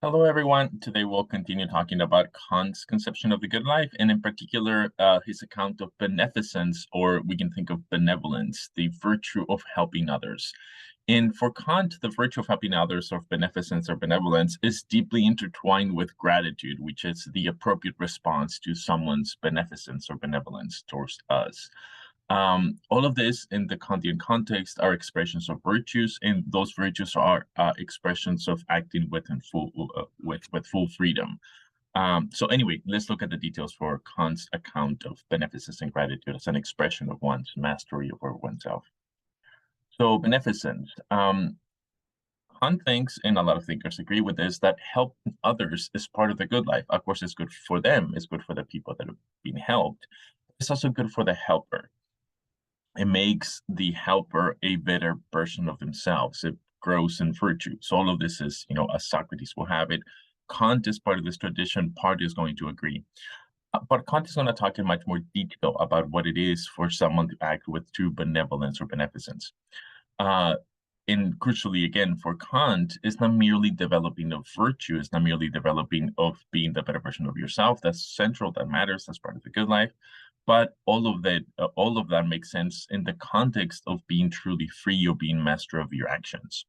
Hello, everyone. Today we'll continue talking about Kant's conception of the good life, and in particular, his account of beneficence, or we can think of benevolence, the virtue of helping others. And for Kant, the virtue of helping others, or beneficence or benevolence, is deeply intertwined with gratitude, which is the appropriate response to someone's beneficence or benevolence towards us. All of this in the Kantian context are expressions of virtues, and those virtues are expressions of acting with full freedom. So anyway, let's look at the details for Kant's account of beneficence and gratitude as an expression of one's mastery over oneself. So beneficence. Kant thinks, and a lot of thinkers agree with this, that helping others is part of the good life. Of course, it's good for them, it's good for the people that are being helped. It's also good for the helper. It makes the helper a better version of themselves. It grows in virtue. So all of this is, as Socrates will have it. Kant is part of this tradition. Part is going to agree. But Kant is going to talk in much more detail about what it is for someone to act with true benevolence or beneficence. And crucially, again, for Kant, it's not merely developing of virtue, it's not merely developing of being the better version of yourself. That's central, that matters, that's part of the good life. But all of that makes sense in the context of being truly free or being master of your actions.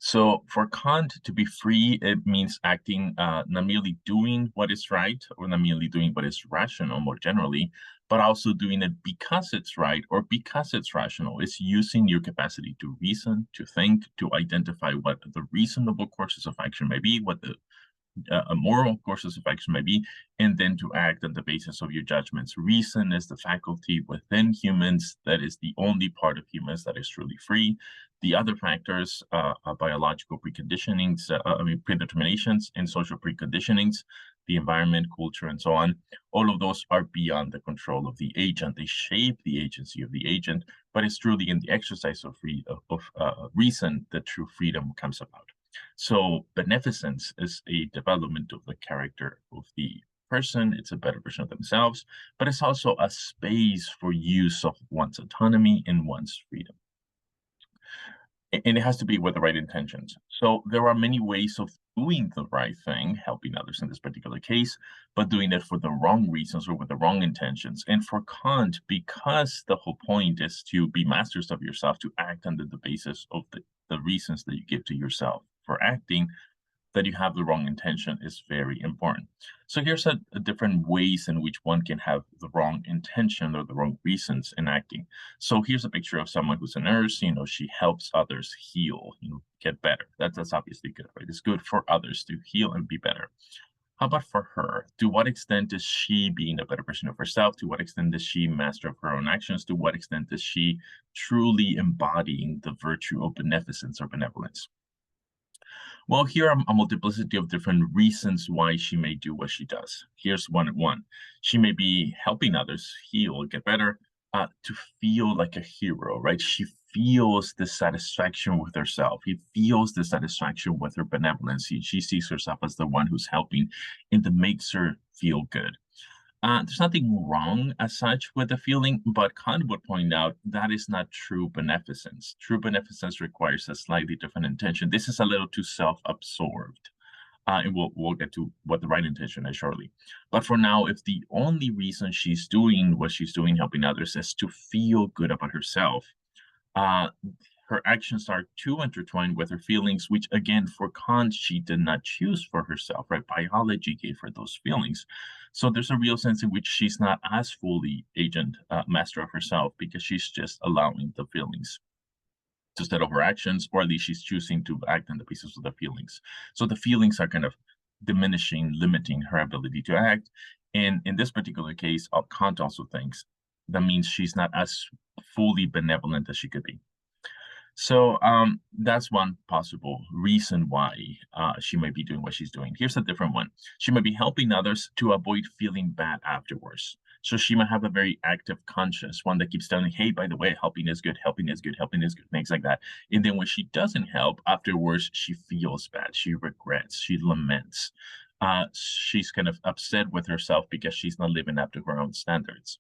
So for Kant, to be free, it means acting, not merely doing what is right or not merely doing what is rational more generally, but also doing it because it's right or because it's rational. It's using your capacity to reason, to think, to identify what the reasonable courses of action may be, what the moral courses of action may be, and then to act on the basis of your judgments. Reason is the faculty within humans that is the only part of humans that is truly free. The other factors are biological preconditionings, predeterminations and social preconditionings, the environment, culture, and so on. All of those are beyond the control of the agent. They shape the agency of the agent, but it's truly in the exercise of reason that true freedom comes about. So beneficence is a development of the character of the person. It's a better version of themselves, but it's also a space for use of one's autonomy and one's freedom. And it has to be with the right intentions. So there are many ways of doing the right thing, helping others in this particular case, but doing it for the wrong reasons or with the wrong intentions. And for Kant, because the whole point is to be masters of yourself, to act under the basis of the reasons that you give to yourself for acting, that you have the wrong intention is very important. So here's a different ways in which one can have the wrong intention or the wrong reasons in acting. So here's a picture of someone who's a nurse. She helps others heal, get better. That's obviously good, right? It's good for others to heal and be better. How about for her? To what extent is she being a better version of herself? To what extent is she master of her own actions? To what extent is she truly embodying the virtue of beneficence or benevolence? Well, here are a multiplicity of different reasons why she may do what she does. Here's one. She may be helping others heal, get better, to feel like a hero, right? She feels the satisfaction with herself. He feels the satisfaction with her benevolence. She sees herself as the one who's helping, and that makes her feel good. There's nothing wrong as such with the feeling, but Kant would point out that is not true beneficence. True beneficence requires a slightly different intention. This is a little too self-absorbed. And we'll get to what the right intention is shortly. But for now, if the only reason she's doing what she's doing, helping others, is to feel good about herself, uh, her actions are too intertwined with her feelings, which again, for Kant, she did not choose for herself, right? Biology gave her those feelings. So there's a real sense in which she's not as fully agent, master of herself, because she's just allowing the feelings to set over actions, or at least she's choosing to act on the basis of the feelings. So the feelings are kind of diminishing, limiting her ability to act. And in this particular case, Kant also thinks that means she's not as fully benevolent as she could be. So that's one possible reason why she might be doing what she's doing. Here's a different one. She might be helping others to avoid feeling bad afterwards. So she might have a very active conscience, one that keeps telling, hey, by the way, helping is good, helping is good, helping is good, things like that. And then when she doesn't help, afterwards, she feels bad, she regrets, she laments. She's kind of upset with herself because she's not living up to her own standards.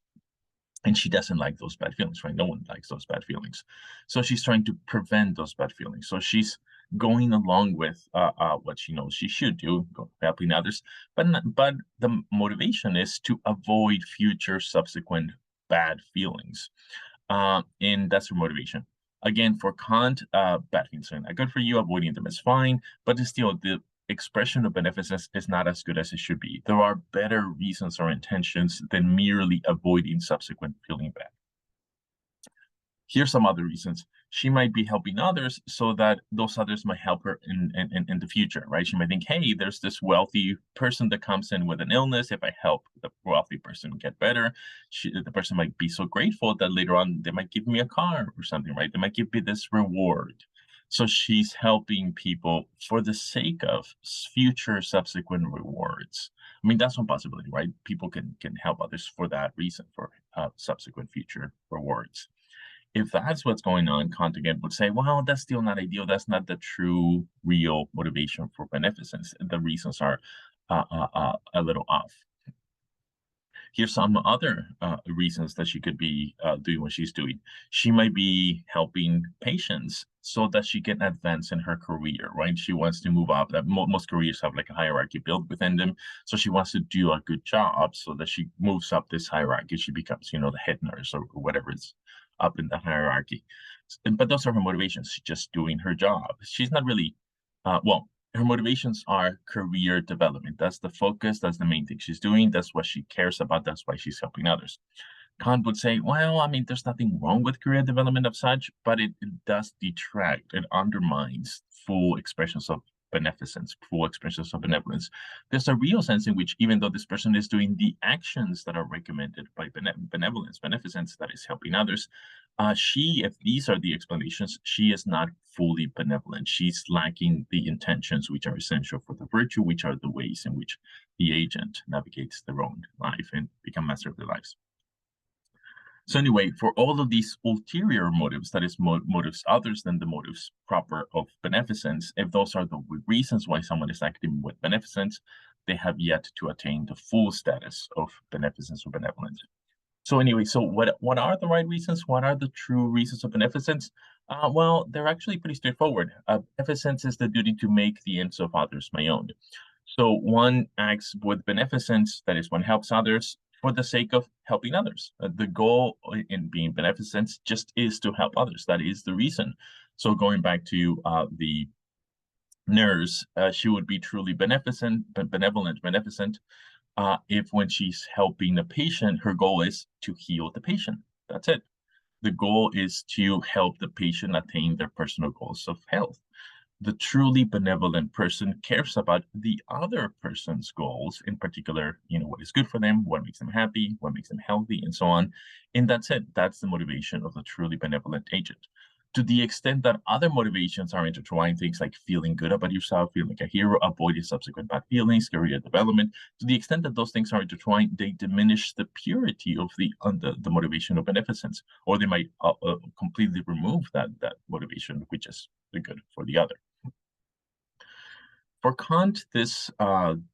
And she doesn't like those bad feelings, right? No one likes those bad feelings. So she's trying to prevent those bad feelings. So she's going along with what she knows she should do, helping others. But the motivation is to avoid future subsequent bad feelings. And that's her motivation. Again, for Kant, bad things are not good for you. Avoiding them is fine, but still, the expression of beneficence is not as good as it should be. There are better reasons or intentions than merely avoiding subsequent feeling bad. Here's some other reasons. She might be helping others so that those others might help her in the future, right? She might think, hey, there's this wealthy person that comes in with an illness. If I help the wealthy person get better, the person might be so grateful that later on they might give me a car or something, right? They might give me this reward. So she's helping people for the sake of future subsequent rewards. I mean, that's one possibility, right? People can help others for that reason, for subsequent future rewards. If that's what's going on, Kant again would say, well, that's still not ideal. That's not the true, real motivation for beneficence. The reasons are a little off. Here's some other reasons that she could be doing what she's doing. She might be helping patients so that she can advance in her career, right? She wants to move up. Most careers have like a hierarchy built within them. So she wants to do a good job so that she moves up this hierarchy. She becomes, the head nurse or whatever is up in the hierarchy. But those are her motivations. She's just doing her job. She's not really, her motivations are career development. That's the focus. That's the main thing she's doing. That's what she cares about. That's why she's helping others. Kant would say, well, I mean, there's nothing wrong with career development of such, but it does detract, it undermines full expressions of beneficence, full expressions of benevolence. There's a real sense in which, even though this person is doing the actions that are recommended by benevolence, beneficence, that is helping others, if these are the explanations, she is not fully benevolent. She's lacking the intentions which are essential for the virtue, which are the ways in which the agent navigates their own life and become master of their lives. So anyway, for all of these ulterior motives, that is motives others than the motives proper of beneficence, if those are the reasons why someone is acting with beneficence, they have yet to attain the full status of beneficence or benevolence. So anyway, so what are the right reasons? What are the true reasons of beneficence? Well, they're actually pretty straightforward. Beneficence is the duty to make the ends of others my own. So one acts with beneficence, that is, one helps others for the sake of helping others. The goal in being beneficent just is to help others. That is the reason. So going back to the nurse, she would be truly beneficent, beneficent, if when she's helping a patient, her goal is to heal the patient. That's it. The goal is to help the patient attain their personal goals of health. The truly benevolent person cares about the other person's goals, in particular, what is good for them, what makes them happy, what makes them healthy, and so on. And that's it. That's the motivation of the truly benevolent agent. To the extent that other motivations are intertwined, things like feeling good about yourself, feeling like a hero, avoiding subsequent bad feelings, career development, to the extent that those things are intertwined, they diminish the purity of the motivation of beneficence, or they might completely remove that motivation, which is the good for the other. For Kant, this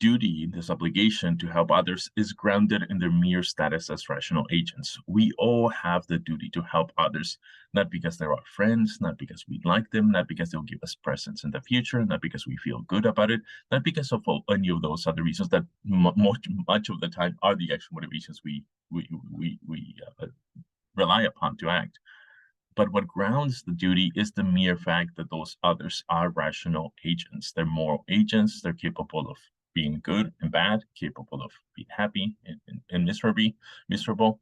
duty, this obligation to help others is grounded in their mere status as rational agents. We all have the duty to help others, not because they're our friends, not because we like them, not because they'll give us presents in the future, not because we feel good about it, not because of any of those other reasons that much of the time are the actual motivations we rely upon to act. But what grounds the duty is the mere fact that those others are rational agents. They're moral agents. They're capable of being good and bad, capable of being happy and miserable.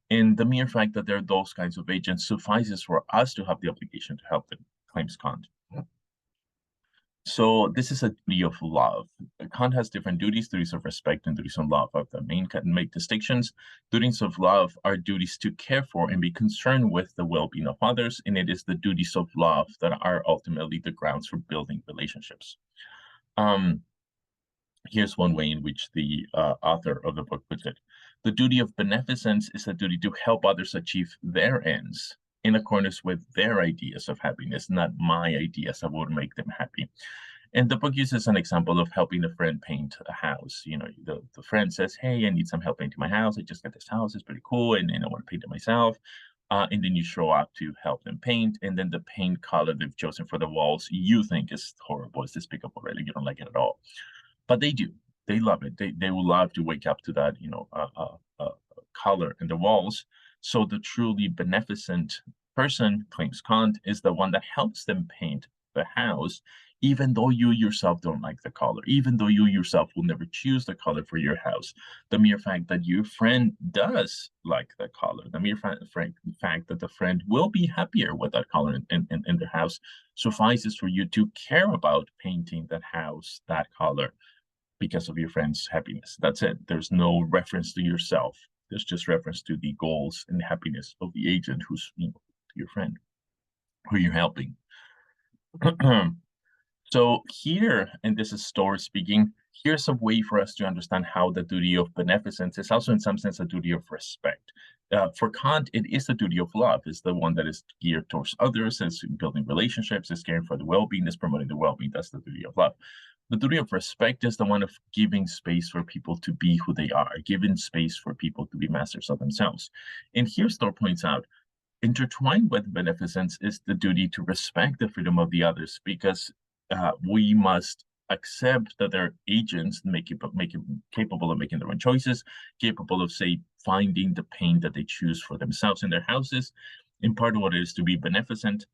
And the mere fact that they're those kinds of agents suffices for us to have the obligation to help them, claims Kant. So this is a duty of love. Kant has different duties of respect and duties of love. Of the main make distinctions. Duties of love are duties to care for and be concerned with the well-being of others, and it is the duties of love that are ultimately the grounds for building relationships. Here's one way in which the author of the book puts it. The duty of beneficence is a duty to help others achieve their ends in accordance with their ideas of happiness, not my ideas that would make them happy. And the book uses an example of helping a friend paint a house. The friend says, hey, I need some help painting my house. I just got this house. It's pretty cool. And I want to paint it myself. and then you show up to help them paint, and then the paint color they've chosen for the walls you think is horrible, it's despicable, right? You don't like it at all, but they do. They love it. They will love to wake up to that, color in the walls. So the truly beneficent person, claims Kant, is the one that helps them paint the house, even though you yourself don't like the color, even though you yourself will never choose the color for your house. The mere fact that your friend does like the color, the mere fact that the friend will be happier with that color in their house suffices for you to care about painting that house that color because of your friend's happiness. That's it. There's no reference to yourself. There's just reference to the goals and happiness of the agent who's, your friend, who you're helping. So here, and this is Storr speaking, here's a way for us to understand how the duty of beneficence is also in some sense a duty of respect. For Kant, it is the duty of love. It's the one that is geared towards others, it's building relationships, it's caring for the well-being, it's promoting the well-being. That's the duty of love. The duty of respect is the one of giving space for people to be who they are, giving space for people to be masters of themselves. And here Storr points out, intertwined with beneficence is the duty to respect the freedom of the others, because we must accept that they're agents, make it capable of making their own choices, capable of, say, finding the paint that they choose for themselves in their houses. And part of what it is to be beneficent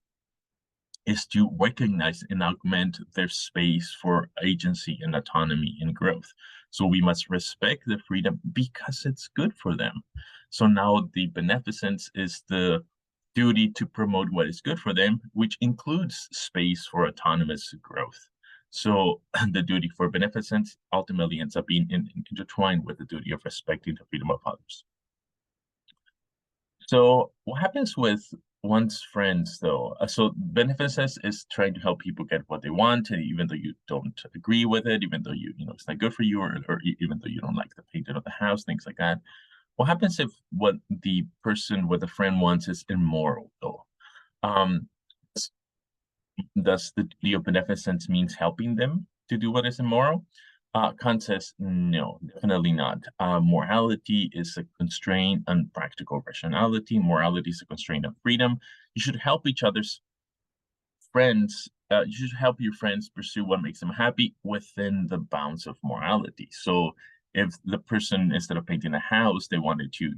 is to recognize and augment their space for agency and autonomy and growth. So we must respect the freedom because it's good for them. So now the beneficence is the duty to promote what is good for them, which includes space for autonomous growth. So the duty for beneficence ultimately ends up being intertwined with the duty of respecting the freedom of others. So what happens with one's friends, though? So beneficence is trying to help people get what they want, and even though you don't agree with it, even though it's not good for you, or even though you don't like the painting of the house, things like that. What happens if what the friend wants is immoral, though? Um, does the duty of beneficence means helping them to do what is immoral? Kant says, no, definitely not. Morality is a constraint on practical rationality. Morality is a constraint on freedom. You should help each other's friends. You should help your friends pursue what makes them happy within the bounds of morality. So if the person, instead of painting a house, they wanted to,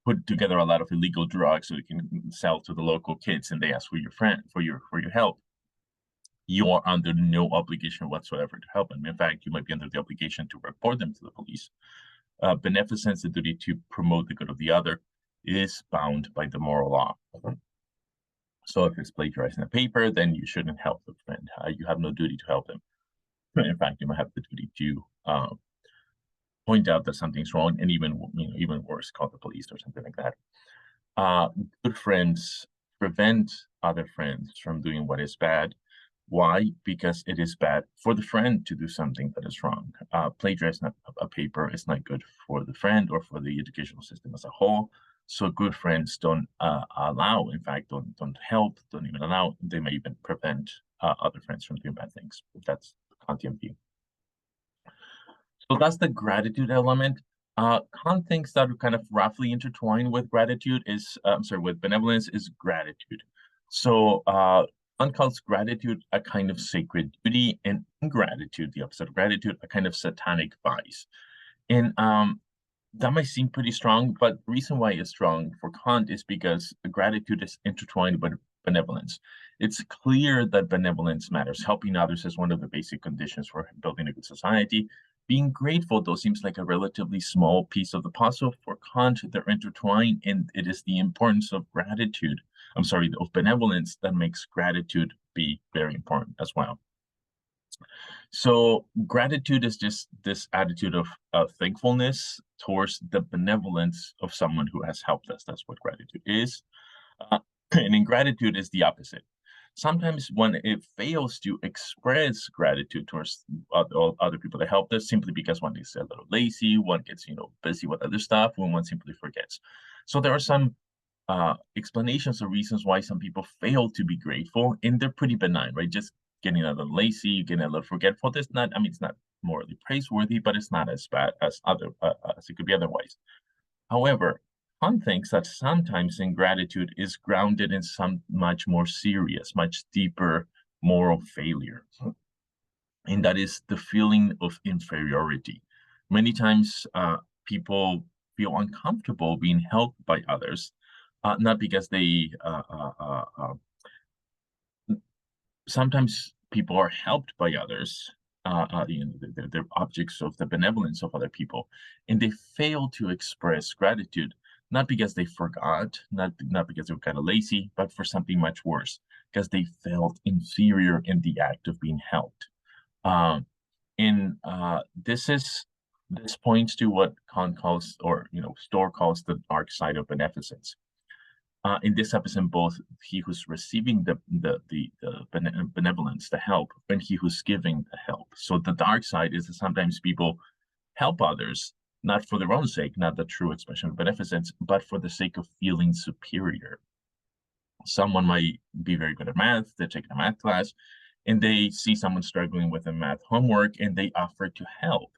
put together a lot of illegal drugs so they can sell to the local kids, and they ask for your help, you are under no obligation whatsoever to help them. In fact, you might be under the obligation to report them to the police. Beneficence, the duty to promote the good of the other, is bound by the moral law. So if it's plagiarizing a paper, then you shouldn't help the friend. You have no duty to help them. In fact, you might have the duty to point out that something's wrong, and even worse, call the police or something like that. Good friends prevent other friends from doing what is bad. Why? Because it is bad for the friend to do something that is wrong. Plagiarizing a paper is not good for the friend or for the educational system as a whole. So good friends don't allow, in fact, don't help, don't even allow. They may even prevent other friends from doing bad things. That's the Kantian view. So that's the gratitude element. Kant thinks that kind of roughly intertwined with gratitude is, with benevolence is gratitude. So Kant calls gratitude a kind of sacred duty, and ingratitude, the opposite of gratitude, a kind of satanic vice. And that might seem pretty strong, but the reason why it's strong for Kant is because gratitude is intertwined with benevolence. It's clear that benevolence matters. Helping others is one of the basic conditions for building a good society. Being grateful, though, seems like a relatively small piece of the puzzle. For Kant, they're intertwined, and it is the importance of of benevolence that makes gratitude be very important as well. So gratitude is just this attitude of thankfulness towards the benevolence of someone who has helped us. That's what gratitude is. And ingratitude is the opposite. Sometimes when it fails to express gratitude towards other people that helped us, simply because one is a little lazy, one gets busy with other stuff, when one simply forgets. So there are some explanations or reasons why some people fail to be grateful, and they're pretty benign, right? Just getting a little lazy, getting a little forgetful. It's not morally praiseworthy, but it's not as bad as it could be otherwise. However, Kant thinks that sometimes ingratitude is grounded in some much more serious, much deeper moral failure, and that is the feeling of inferiority. Many times, people feel uncomfortable being helped by others, not because they sometimes people are helped by others. They're objects of the benevolence of other people, and they fail to express gratitude, not because they forgot, not because they were kind of lazy, but for something much worse, because they felt inferior in the act of being helped. Um, and this points to what Kant calls, or Storr calls, the dark side of beneficence. In this episode, both he who's receiving the benevolence, the help, and he who's giving the help. So the dark side is that sometimes people help others not for their own sake, not the true expression of beneficence, but for the sake of feeling superior. Someone might be very good at math, they're taking a math class, and they see someone struggling with a math homework, and they offer to help.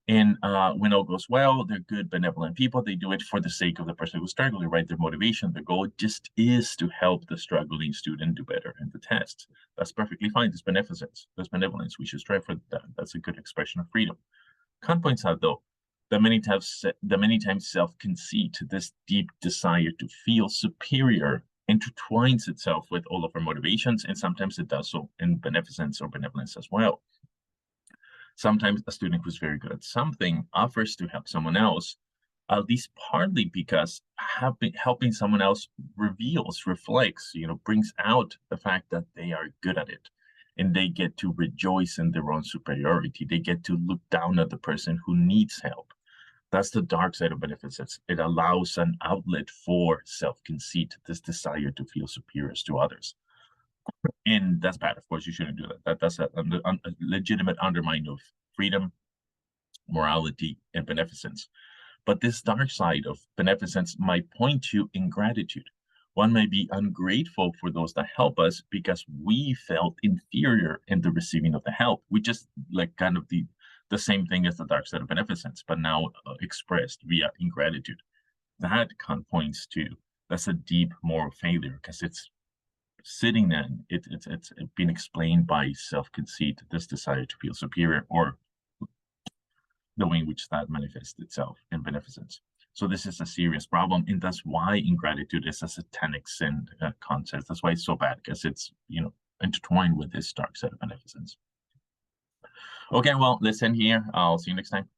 And when all goes well, they're good, benevolent people. They do it for the sake of the person who's struggling, right? Their motivation, their goal just is to help the struggling student do better in the test. That's perfectly fine. There's beneficence, there's benevolence. We should strive for that. That's a good expression of freedom. Kant points out, though, that many times self-conceit, this deep desire to feel superior, intertwines itself with all of our motivations, and sometimes it does so in beneficence or benevolence as well. Sometimes a student who's very good at something offers to help someone else, at least partly because helping someone else reflects, brings out the fact that they are good at it. And they get to rejoice in their own superiority. They get to look down at the person who needs help. That's the dark side of beneficence. It allows an outlet for self-conceit, this desire to feel superior to others. And that's bad. Of course, you shouldn't do that. That's a legitimate undermine of freedom, morality, and beneficence. But this dark side of beneficence might point to ingratitude. One may be ungrateful for those that help us because we felt inferior in the receiving of the help. We just like kind of the same thing as the dark side of beneficence, but now expressed via ingratitude. That kind of points to that's a deep moral failure because it's sitting in it's been explained by self-conceit, this desire to feel superior, or the way in which that manifests itself in beneficence. So this is a serious problem, and that's why ingratitude is a satanic sin concept. That's why it's so bad, because it's intertwined with this dark side of beneficence. Okay, well, let's end here. I'll see you next time.